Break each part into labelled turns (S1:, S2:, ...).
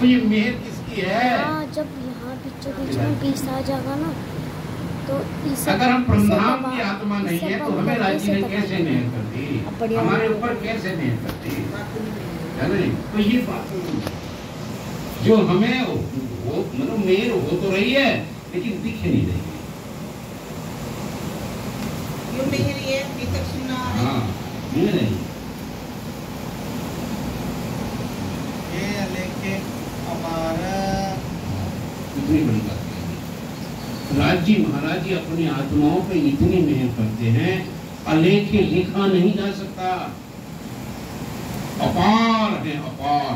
S1: तो ये मेहर किसकी है?
S2: हाँ, जब यहाँ बीच में पीस आ जाएगा ना तो
S1: अगर हम परमधाम की आत्मा नहीं है तो हमें राज्य ने कैसे मेहर करती, हमारे ऊपर कैसे मेहर करती है ना? तो ये बात जो हमें वो मतलब मेहर हो तो रही है लेकिन दिख नहीं रही है। हाँ, ये नहीं
S3: ये लेके हमारा
S1: इतनी बड़ी बात है। राज्य महाराज जी अपनी आत्माओं पे इतनी मेहर करते हैं, अलेखे लिखा नहीं जा सकता, अपार है अपार,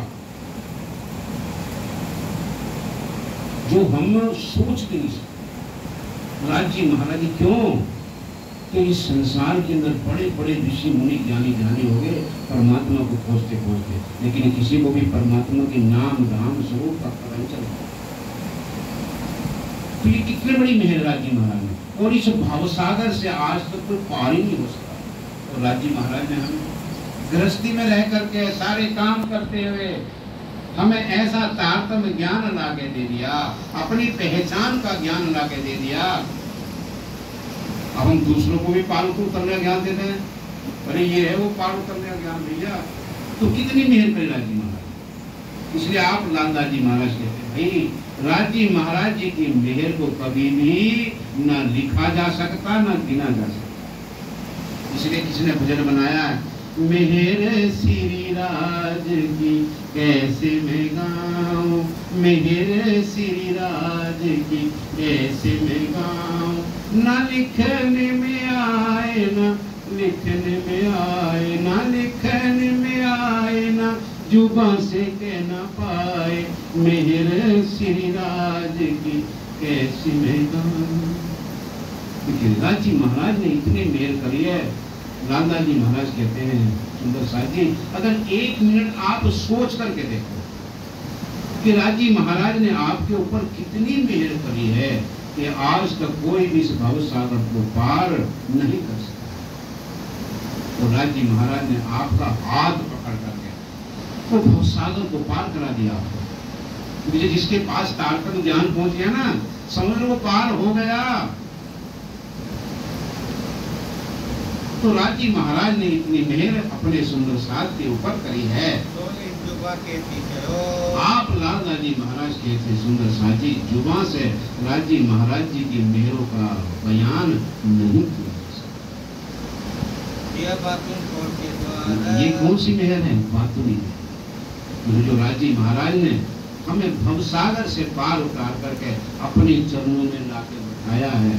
S1: जो हम सोच के नहीं सकते। राज्य महाराज जी क्यों कि इस संसार के अंदर बड़े बड़े ऋषि मुनि ज्ञानी ज्ञानी हो गए परमात्मा को खोजते खोजते, लेकिन किसी को भी परमात्मा के नाम धाम स्वरूप का पता नहीं चलता। तो ये कितनी बड़ी मेहर राज्य महाराज ने, और इस भावसागर से आज तक कोई पार ही नहीं हो सका। और राज्य महाराज ने हमें गृहस्थी में रह करके सारे काम करते हुए हमें ऐसा तारतम्य ज्ञान ला के दे दिया, अपनी पहचान का ज्ञान ला के दे दिया। अब हम दूसरों को भी पार उतरने का ज्ञान देते हैं, अरे ये है वो पार उतरने का ज्ञान भैया, तो कितनी मेहर करे राज्य महाराज। इसलिए आप लालदास जी महाराज कहते हैं भाई राज्य महाराज जी की मेहर को कभी भी न लिखा जा सकता न गिना जा सकता। इसलिए किसी ने भजन बनाया है, मेहर श्री राज की कैसे मैं गाऊं, मेहर श्री राज की कैसे मैं गाऊं, ना लिखने में आए ना लिखने में आए, ना लिखने में आए ना जुबां से कहना पाए, मेहर श्री राज की कैसे मैं गाऊं। देखिए राज्य महाराज ने इतनी मेहर करी है। लालदास जी महाराज कहते हैं सुंदर साथ जी, अगर एक मिनट आप सोच करके देखो कि राज्य महाराज ने आपके ऊपर कितनी मेहर करी है कि आज तक कोई भी इस भव सागर को पार नहीं कर सकता। तो राज्य महाराज ने आपका हाथ पकड़ करके वो भव सागर को पार करा दिया आपको। जिसके पास तारतम्य ज्ञान पहुंच गया ना, समुद्र को पार हो गया। तो राज्य महाराज ने इतनी मेहर अपने सुंदर साथ के ऊपर करी है। आप लालदास जी महाराज कहते सुंदर साथ जी, जुबां से राज्य महाराज जी की मेहरों का बयान नहीं किया जा सकता। ये कौन सी मेहर है? बातुनी है जो राज्य महाराज ने हमें भवसागर से पार उतार करके अपने चरणों में लाके बिठाया है।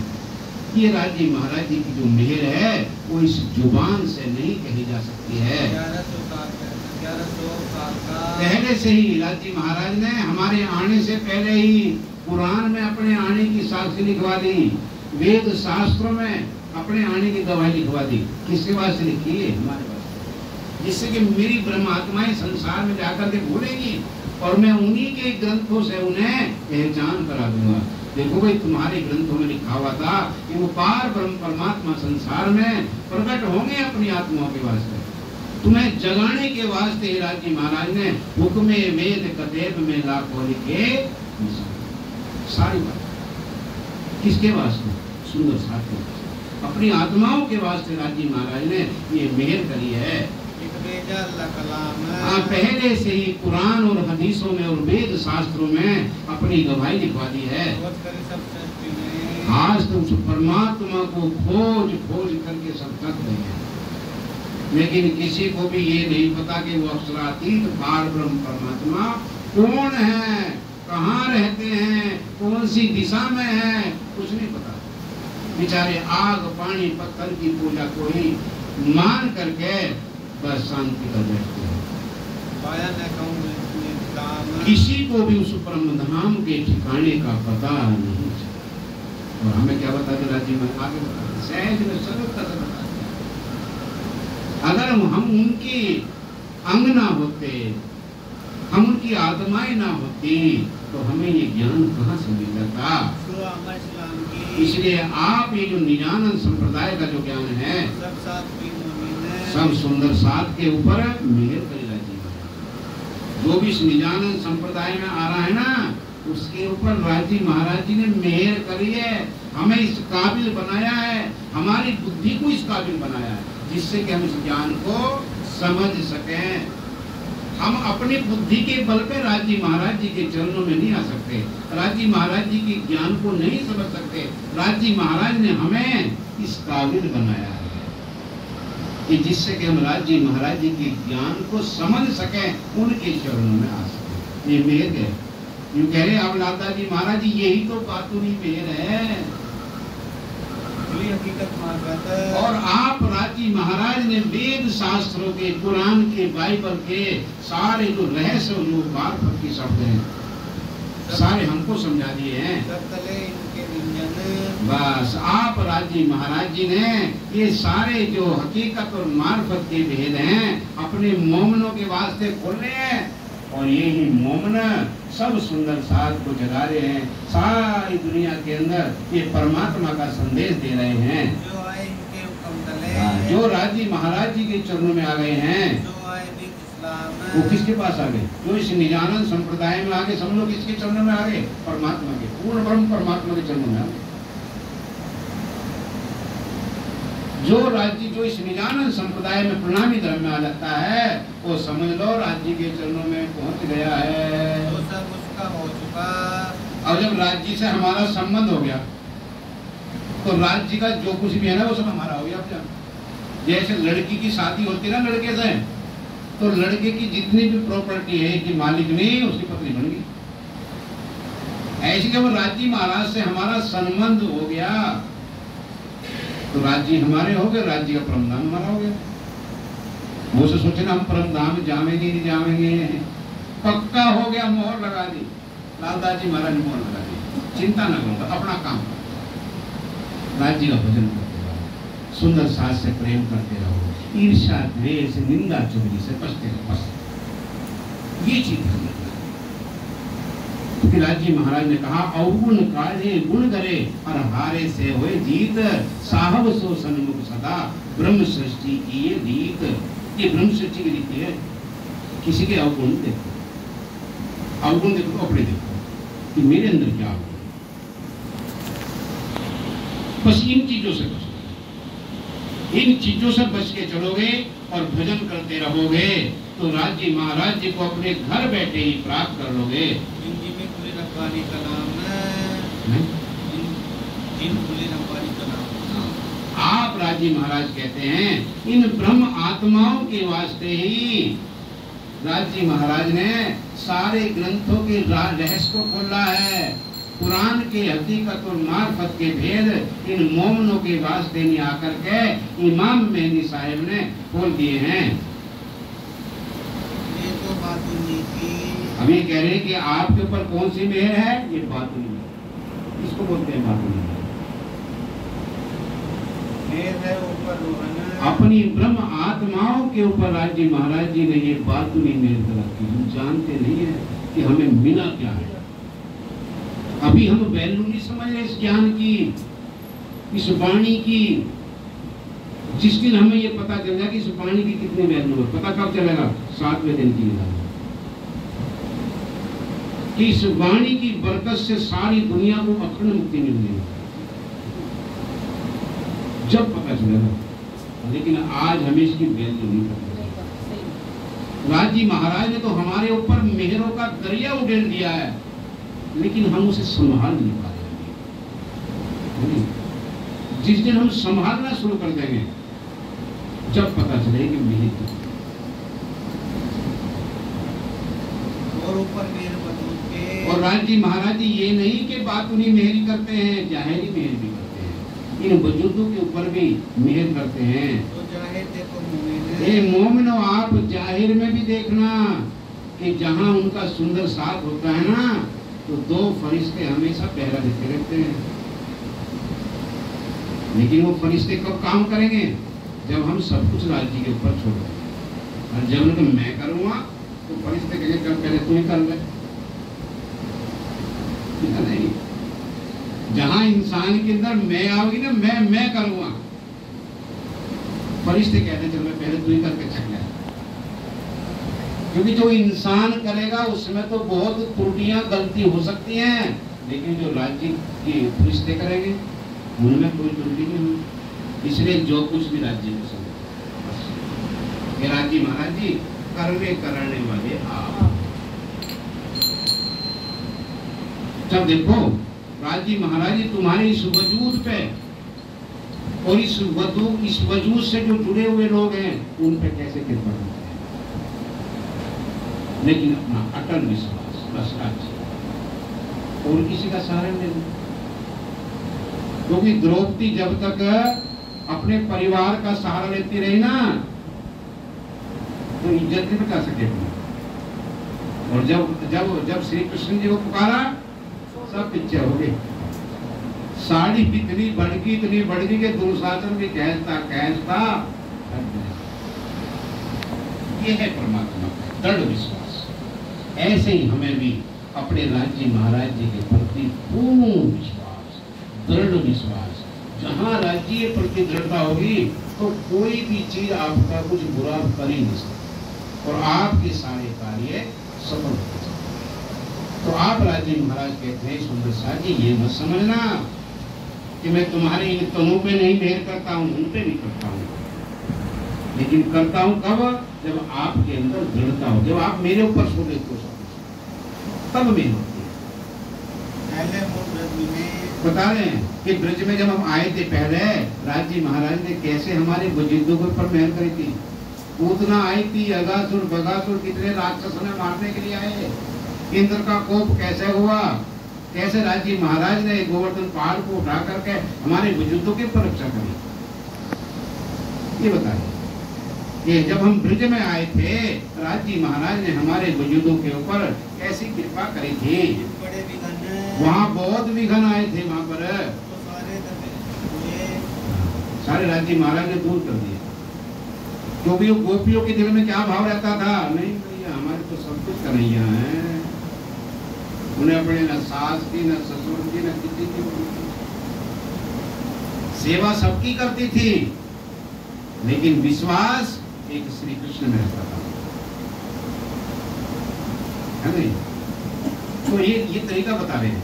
S1: ये राज्य महाराज जी की जो मेहर है वो इस जुबान से नहीं कही जा सकती है। पहले से ही राज्य महाराज ने हमारे आने से पहले ही पुराण में अपने आने की साक्षी लिखवा दी, वेद शास्त्रों में अपने आने की गवाही लिखवा दी। किसके वास्ते लिखी है? हमारे वास्ते, जिससे कि मेरी ब्रह्मात्माएं संसार में जाकर के भूलेगी और मैं उन्हीं के ग्रंथों से उन्हें पहचान करा दूंगा। देखो भाई, तुम्हारे ग्रंथों में लिखा हुआ था कि वो पार ब्रह्म परमात्मा संसार में प्रकट होंगे अपनी आत्माओं के वास्ते। तुम्हें जगाने के वास्ते राज्य महाराज ने हुक्मे वेद कतेब में लाखों लिखे। सारी बात किसके वास्ते? सुंदर साथ के वास्ते, अपनी आत्माओं के वास्ते राज्य महाराज ने ये मेहर करी है। पहले से ही कुरान और हदीसों में और वेद शास्त्रों में अपनी गवाही लिखवा दी है। आज तो उस परमात्मा को खोज खोज करके सब तक गए हैं, लेकिन किसी को भी ये नहीं पता कि वो अक्षरातीत पार ब्रह्म परमात्मा कौन है, कहाँ रहते हैं, कौन सी दिशा में है, कुछ नहीं पता। बेचारे आग पानी पत्थर की पूजा को ही मान करके बस शांति कर बैठते हैं। किसी को भी उस परम धाम के ठिकाने का पता नहीं चला। और हमें क्या बताते राज्य में आगे बताते, सहज में सरलता से बताते। अगर हम उनकी अंग ना होते, हम उनकी आत्माएं ना होती तो हमें ये ज्ञान कहाँ से मिल जाता। इसलिए आप ये जो निजानंद संप्रदाय का जो ज्ञान है सब सुंदर साथ के ऊपर मेहर करी राज्य जो भी इस निजानंद संप्रदाय में आ रहा है ना, उसके ऊपर राजी महाराज जी ने मेहर करी है, हमें इस काबिल बनाया है, हमारी बुद्धि को इस काबिल बनाया है, जिससे कि हम इस ज्ञान को समझ सकें। हम अपनी बुद्धि के बल पे राजी महाराज जी के चरणों में नहीं आ सकते, राजी महाराज जी के ज्ञान को नहीं समझ सकते। राजी महाराज ने हमें इस काबिल बनाया है कि जिससे कि हम राजी महाराज जी के ज्ञान को समझ सकें, उनके चरणों में आ सकें। ये मेहर है। यूं कह रहे आप लालता जी महाराज जी, यही तो बातूनी मेहर है।
S3: हकीकत मार्फत।
S1: और आप राजी महाराज ने वेद शास्त्रों के, कुरान के, बाइबल के सारे जो रहस्य, जो मार्फत के शब्द हैं, सारे हमको समझा दिए हैं।
S3: सब तले इनके व्यंजन।
S1: बस आप राजी महाराज जी ने ये सारे जो हकीकत और मार्फत के भेद हैं अपने मोमनों के वास्ते खोले हैं, और यही मोमन सब सुंदर साध को जगा रहे हैं। सारी दुनिया के अंदर ये परमात्मा का संदेश दे रहे हैं।
S3: जो आए इनके हुक्म तले,
S1: जो राजी महाराज जी के चरणों में आ गए हैं,
S3: जो आए दीन इस्लाम,
S1: वो किसके पास आ गए? जो इस निजानंद संप्रदाय में आगे, सब लोग किसके चरणों में आ गए? परमात्मा के, पूर्ण ब्रह्म परमात्मा के चरणों में आ गए। जो राज्य जो इस निजानंद संप्रदाय में प्रणामी धर्म में आ जाता है, वो समझ लो राज्य के चरणों में पहुंच गया है।
S3: तो सब उसका हो चुका।
S1: और जब राज्य से हमारा संबंध हो गया, तो राज्य का जो कुछ भी है ना, वो सब हमारा हो गया। अब जैसे लड़की की शादी होती है ना लड़के से, तो लड़के की जितनी भी प्रॉपर्टी है कि मालिक नहीं, उसकी पत्नी बन गई। ऐसे जब राज्य महाराज से हमारा संबंध हो गया, तो राज्य हमारे हो गए, राज्य का परमधाम हमारा हो गया। वो से सोचे ना हम परमधाम जावेंगे नहीं जावेंगे, पक्का हो गया, मोहर लगा दी। लालदास जी महाराज ने मोहर लगा दी, चिंता न करो, अपना काम करो, राज्य का भजन करते रहो, सुंदर सास से प्रेम करते रहो, ईर्ष्या द्वेष निंदा चुगली से बचते रहो। बस ये चीज है। राज्य महाराज ने कहा, अवगुण काढ़े गुण करे और हारे से होए जीत, साहब सो सन्मुख सदा ब्रह्म सृष्टि की ये रीत। ये ब्रह्म सृष्टि की रीति है। किसी के अवगुण देखो, अवगुण देखो, अपने देखो कि मेरे अंदर क्या अवगुण। बस इन चीजों से बचो, इन चीजों से बच के चलोगे और भजन करते रहोगे, तो राज्य महाराज जी को अपने घर बैठे ही प्राप्त कर लोगे।
S3: रब्बानी का नाम है, जिन खुले रब्बानी का नाम।
S1: आप राजी महाराज कहते हैं, इन ब्रह्म आत्माओं के वास्ते ही राजी महाराज ने सारे ग्रंथों के रहस्य को खोला है। कुरान के हकीकत और मार्फत के भेद इन मोमनों के वास्ते नहीं आकर के इमाम मेहदी साहिब ने खोल दिए हैं।
S3: ये तो बात नहीं थी।
S1: हम ये कह रहे हैं कि आपके ऊपर कौन सी मेहर है? ये बातूनी मेहर, इसको बोलते हैं बातूनी
S3: मेहर है ऊपर रोहन।
S1: अपनी ब्रह्म आत्माओं के ऊपर राज्य महाराज जी ने ये बातूनी मेहर रखी। हम जानते नहीं है कि हमें मिला क्या है। अभी हम वैल्यू नहीं समझ रहे इस ज्ञान की, इस वाणी की। जिस दिन हमें ये पता चल जाए कि इस वाणी की कितनी वैल्यू है, पता कब चलेगा? 7वें दिन की कि इस वाणी की बरकत से सारी दुनिया को अखंड मुक्ति मिल गई, जब पता चलेगा। लेकिन आज हमें इसकी वैल्यू नहीं पता। राजी महाराज ने तो हमारे ऊपर मेहरों का दरिया उड़ेल दिया है, लेकिन हम उसे संभाल नहीं पा रहे। जिस दिन हम संभालना शुरू कर देंगे, जब पता चलेगा कि मेहर
S3: और ऊपर मेहर
S1: और राजी महाराज जी ये नहीं कि बातूनी मेहरी करते हैं, जाहिरी मेहर भी करते हैं। इन बुजुर्गों के ऊपर भी मेहर करते हैं।
S3: तो जाहिर देखो मोमिन,
S1: ये मोमिनो आप जाहिर में भी देखना कि जहाँ उनका सुंदर साथ होता है ना, तो 2 फरिश्ते हमेशा पहरा देते रहते हैं। लेकिन वो फरिश्ते कब काम करेंगे? जब हम सब कुछ राज्य के ऊपर छोड़ देंगे। और जब उनको मैं करूँगा तो फरिश्ते कहेंगे कब पहले तू ही कर ले। नहीं, जहां इंसान के अंदर मैं आओगी ना, मैं करूंगा, फरिश्ते कहते चलो मैं पहले तू ही करके चल गया। क्योंकि जो इंसान करेगा उसमें तो बहुत त्रुटियां गलती हो सकती हैं, लेकिन जो राज्य के फरिश्ते करेंगे उनमें कोई त्रुटि नहीं होगी। इसलिए जो कुछ भी राज्य में समझ ये राज्य महाराज जी करने वाले आप। जब देखो राज्य महाराज जी तुम्हारे इस वजूद पे और इस वजूद से जो जुड़े हुए लोग हैं उन पे कैसे कृपा करते हैं, लेकिन अपना अटल विश्वास बस राज्य और किसी का सहारा नहीं। क्योंकि द्रौपदी जब तक अपने परिवार का सहारा लेती रही ना तो इज्जत नहीं बचा सके अपनी। और जब श्री कृष्ण जी को पुकारा सब पीछे हो गए। साड़ी इतनी बढ़ गई कि दुर्शासन भी कहता। ये है परमात्मा का दृढ़ विश्वास। ऐसे ही हमें भी अपने राज्य महाराज जी के प्रति पूर्ण विश्वास, दृढ़ विश्वास। जहाँ राज्य के प्रति दृढ़ता होगी तो कोई भी चीज आपका कुछ बुरा कर ही नहीं सकता और आपके सारे कार्य सफल हो सकते। तो आप राज्य महाराज कहते हैं सुंदर शाह जी ये मत समझना कि मैं तुम्हारे इन तनों पे नहीं मेहर करता हूँ, उन पे भी करता हूँ, लेकिन करता हूँ कब? जब आपके अंदर दृढ़ता हो, जब आप मेरे ऊपर छोड़ देते हो तब मेहर होती है।
S3: पहले वो ब्रज में
S1: बता रहे हैं कि ब्रज में जब हम आए थे पहले राज्य महाराज ने कैसे हमारे बुजुर्गों के ऊपर मेहर करी थी। पूतना आई थी, अगासुर बगासुर कितने राक्षस हमें मारने के लिए आए। इंद्र का कोप कैसे हुआ, कैसे राज्य महाराज ने गोवर्धन पहाड़ को उठा करके हमारे बुजुर्गों की रक्षा करी। ये बताइए कि जब हम ब्रज में आए थे राज्य महाराज ने हमारे बुजुर्गों के ऊपर कैसी कृपा करी थी।
S3: बड़े विघन
S1: वहाँ बहुत विघन आए थे, वहाँ पर
S3: तो
S1: सारे राज्य महाराज ने दूर कर दिया। क्योंकि वो गोपियों के दिल में क्या भाव रहता था, नहीं भैया हमारे तो सब कुछ कन्हैया है, उन्हें अपने न सास की न ससुर की न किसी की सेवा सबकी करती थी, लेकिन विश्वास एक श्री कृष्ण में रहता था, है नहीं? तो ये तरीका बता रहे हैं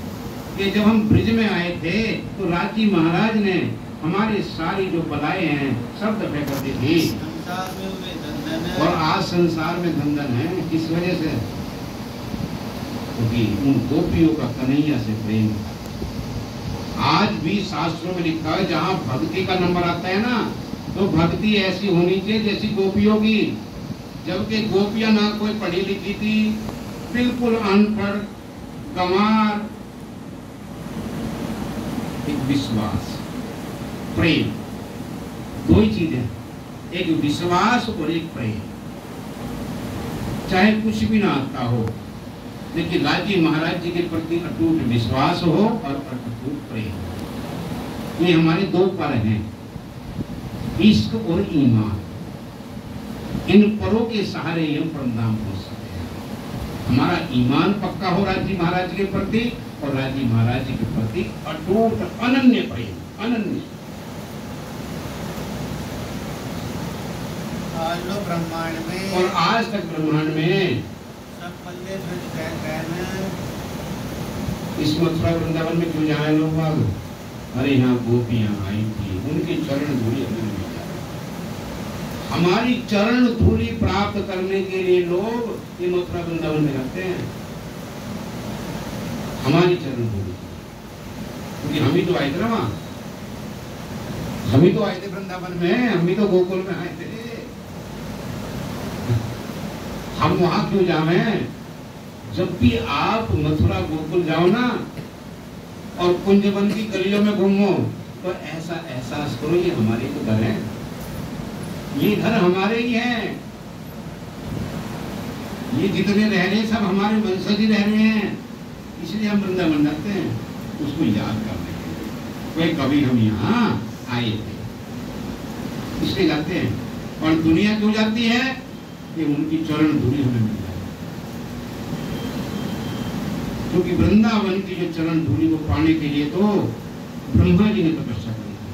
S1: कि जब हम ब्रिज में आए थे तो राज्य महाराज ने हमारी सारी जो बलाएं हैं सब दफे कर दी थी।
S3: संसार में हुए धन
S1: और आज संसार में धन है, किस वजह से? क्योंकि उन गोपियों का कन्हैया से प्रेम। आज भी शास्त्रों में लिखा है जहाँ भक्ति का नंबर आता है ना तो भक्ति ऐसी होनी चाहिए जैसी गोपियों की। जबकि गोपियां ना कोई पढ़ी लिखी थी, बिल्कुल अनपढ़ गंवार। एक विश्वास प्रेम, दो ही चीज है, एक विश्वास और एक प्रेम। चाहे कुछ भी ना आता हो लेकिन राज्य महाराज जी के प्रति अटूट विश्वास हो और अटूट प्रेम। ये हमारे दो पर हैं, इश्क और ईमान। इन परों के सहारे हम परमधाम पहुंच सकते हैं। हमारा ईमान पक्का हो राज्य महाराज के प्रति और राज्य महाराज जी के प्रति अटूट अनन्य प्रेम, अनन्य।
S3: आज लो ब्रह्मांड में
S1: और आज तक ब्रह्मांड में
S3: सब पल्ले ब्रज कहना
S1: इस मथुरा वृंदावन में क्यों जाए लोग बाग? अरे यहाँ गोपियां आई थी, उनकी चरण धूलि हमें मिल जाए। हमारी चरण धूलि प्राप्त करने के लिए लोग ये मथुरा वृंदावन में रहते हैं। हमारी चरण धूलि, क्योंकि हम ही तो आए थे ना वहां, हम ही तो आए थे वृंदावन में, हम ही तो गोकुल में आए थे। हम वहां क्यों जावे? जब भी आप मथुरा गोकुल जाओ ना और कुंजवन की गलियों में घूमो तो ऐसा एहसास करो ये हमारे तो घर है, ये घर हमारे ही हैं, ये जितने रह रहे हैं सब हमारे वंशज ही रह रहे हैं। इसलिए हम वृंदावन जाते हैं उसको याद करने के लिए। कोई कभी हम यहाँ आए थे इसलिए जाते हैं। और दुनिया क्यों जाती है कि उनकी चरण धूलि हमें मिल जाए, क्योंकि वृंदावन की जो चरण धूलि को पाने के लिए तो ब्रह्मा जी ने तपस्या करी थी।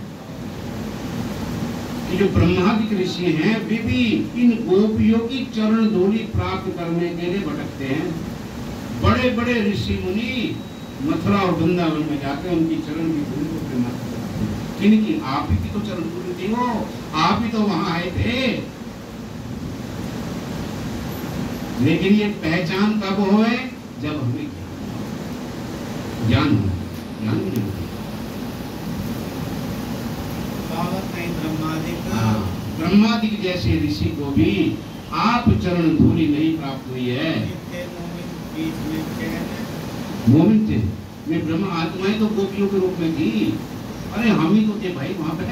S1: कि जो ब्रह्मादिक ऋषि हैं वे भी इन गोपियों की चरण धूलि प्राप्त करने के लिए भटकते हैं। बड़े बड़े ऋषि मुनि मथुरा और वृंदावन में जाकर उनकी चरण की धूलि को प्रेमार्थ करते हैं। किनकी? आप ही की तो चरण धूलि थी वो, आप ही तो वहां आए थे। लेकिन ये पहचान कब होए? जब हमें ज्ञान हो, ज्ञान नहीं होगा। ब्रह्मादिक जैसे ऋषि को भी आप चरण धूलि नहीं प्राप्त हुई है। मोमिन थे, वे ब्रह्म आत्माएं तो गोपियों के रूप में थी। अरे हम ही तो थे भाई वहां पे।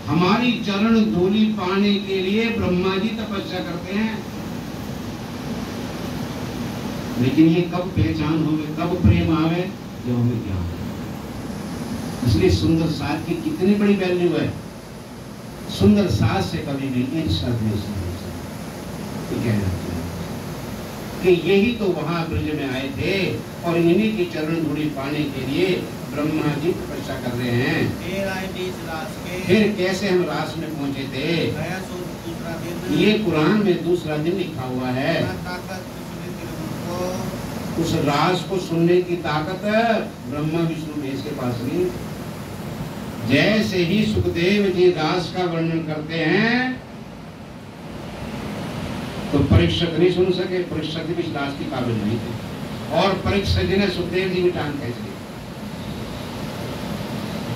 S1: हमारी चरण धूलि पाने के लिए ब्रह्मा जी तपस्या करते हैं। लेकिन ये कब पहचान होवे, कब प्रेम आवे? जब हमें ज्ञान। इसलिए सुंदर साथ की कितनी बड़ी वैल्यू है। सुंदर साथ से कभी नहीं कहना कि यही तो वहां ब्रज में आए थे और इन्हीं की चरण धूलि पाने के लिए ब्रह्मा जी तपस्या कर रहे हैं। फिर कैसे हम रास में पहुंचे थे? ये कुरान में दूसरा दिन लिखा हुआ है। उस रास को सुनने की ताकत ब्रह्मा विष्णु महेश के पास नहीं। जैसे ही सुखदेव जी रास का वर्णन करते हैं तो परीक्षक नहीं सुन सके। परीक्षक भी इस रास की काबिल नहीं थे और परीक्षक जी ने सुखदेव जी की टांग खींच ली।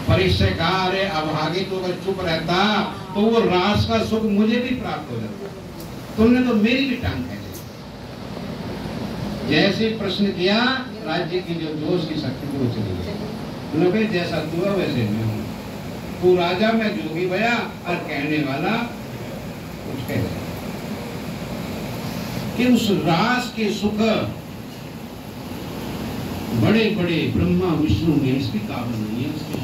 S1: परीक्षक कहा, अरे अब आगे तो अगर चुप रहता तो वो रास का सुख मुझे भी प्राप्त हो जाता। तुमने तो मेरी भी टांग खींच ली। जैसे प्रश्न किया, राज्य की जो जोश की शक्ति थी वो चली गई। उन्होंने कहा, जैसा तू है वैसे मैं हूँ। तू राजा, मैं जोगी भया और कहने वाला कुछ कह रहा। कि उस रास के सुख बड़े बड़े ब्रह्मा विष्णु में इसकी काबिल नहीं है उसके।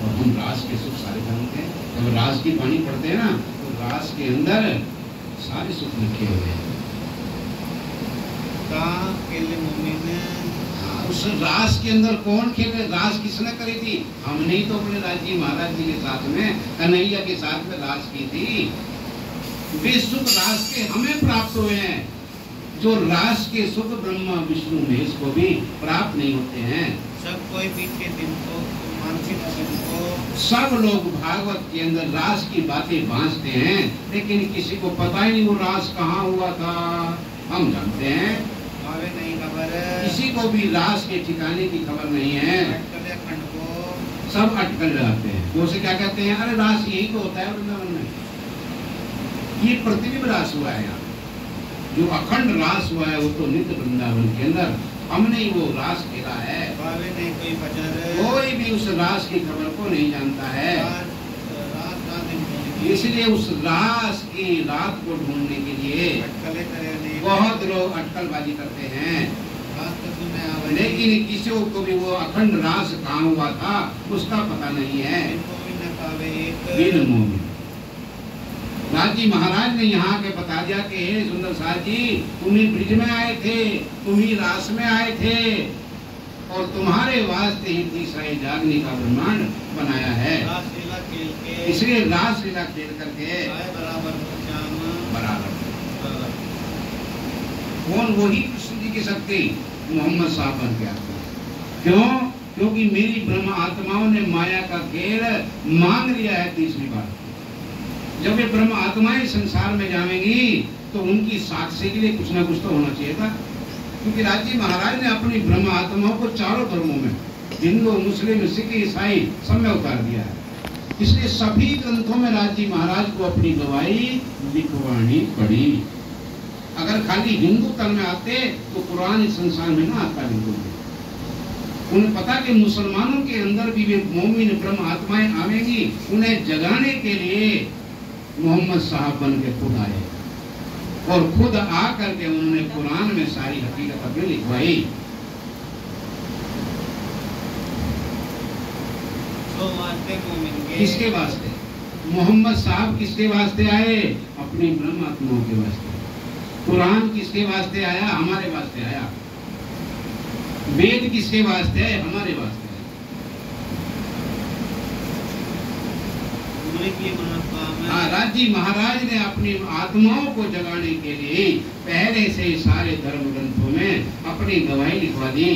S1: और हम रास के सुख सारे जानते हैं। जब रास की वाणी पढ़ते हैं ना तो रास के अंदर सारे सुख लिखे हुए हैं। उस रास के अंदर कौन खेले? रास किसने करी थी? हमने ही तो अपने राज्य महाराज जी के साथ में, कन्हैया के साथ में रास की थी। वे सुख रास के हमें प्राप्त हुए हैं, जो रास के सुख ब्रह्मा विष्णु महेश को भी प्राप्त नहीं होते हैं।
S3: सब कोई पीछे दिन को मानसिक दिन को
S1: सब लोग भागवत के अंदर रास की बातें बांटते हैं, लेकिन किसी को पता ही नहीं वो रास कहाँ हुआ था। हम जानते हैं,
S3: नहीं खबर।
S1: किसी को भी रास के ठिकाने की खबर नहीं है।
S3: खंड को
S1: सब अटकल लगाते हैं। वो से क्या कहते हैं? अरे रास यही तो होता है वृंदावन में। ये प्रतिबिंब रास हुआ है यहाँ। जो अखंड रास हुआ है वो तो नित्य वृंदावन के अंदर हमने ही वो रास खेला है।
S3: नहीं
S1: कोई भी उस रास की खबर को नहीं जानता है। इसलिए उस रास की रात को ढूंढने के लिए बहुत लोग अटकलबाजी करते हैं। लेकिन किसी को भी वो अखंड रास कहाँ हुआ था उसका पता नहीं है। राजी महाराज ने यहाँ के बता दिया कि हे सुंदर साथ जी, तुम ही ब्रिज में आए थे, तुम ही रास में आए थे और तुम्हारे वास्ते ही तीसरा जागने का ब्रह्मांड बनाया है। इसलिए रास लीला खेल करके बराबर कौन? वही कृष्ण जी की शक्ति मोहम्मद साहब बन के आते हैं। क्यों? क्योंकि मेरी ब्रह्म आत्माओं ने माया का खेल मांग लिया है तीसरी बार। जब ये ब्रह्म आत्माएं संसार में जाएंगी तो उनकी साक्षी के लिए कुछ ना कुछ तो होना चाहिए था। क्योंकि राज्य महाराज ने अपनी ब्रह्म आत्माओं को चारों धर्मों में, हिंदू, मुस्लिम, सिख, ईसाई सब में उतार दिया है। इसलिए सभी ग्रंथों में राज्य महाराज को अपनी गवाही लिखवानी पड़ी। अगर खाली हिंदू तन में आते तो कुरान इस संसार में ना आता। बिल्कुल उन्हें पता कि मुसलमानों के अंदर भी वे मोमिन ब्रह्म आत्माएं आवेंगी। उन्हें जगाने के लिए मोहम्मद साहब बन के खुद आए और खुद आकर के उन्होंने कुरान में सारी हकीकत अपनी लिखवाई। किसके वास्ते? मोहम्मद साहब किसके वास्ते आए? अपनी ब्रह्म आत्माओं के वास्ते। कुरान किसके वास्ते आया? हमारे वास्ते आया। वेद किसके वास्ते है? हमारे वास्ते है।
S3: की महात्मा में।
S1: हाँ, राज्य महाराज ने अपनी आत्माओं को जगाने के लिए पहले से ही सारे धर्म ग्रंथों में अपनी गवाही लिखवा दी।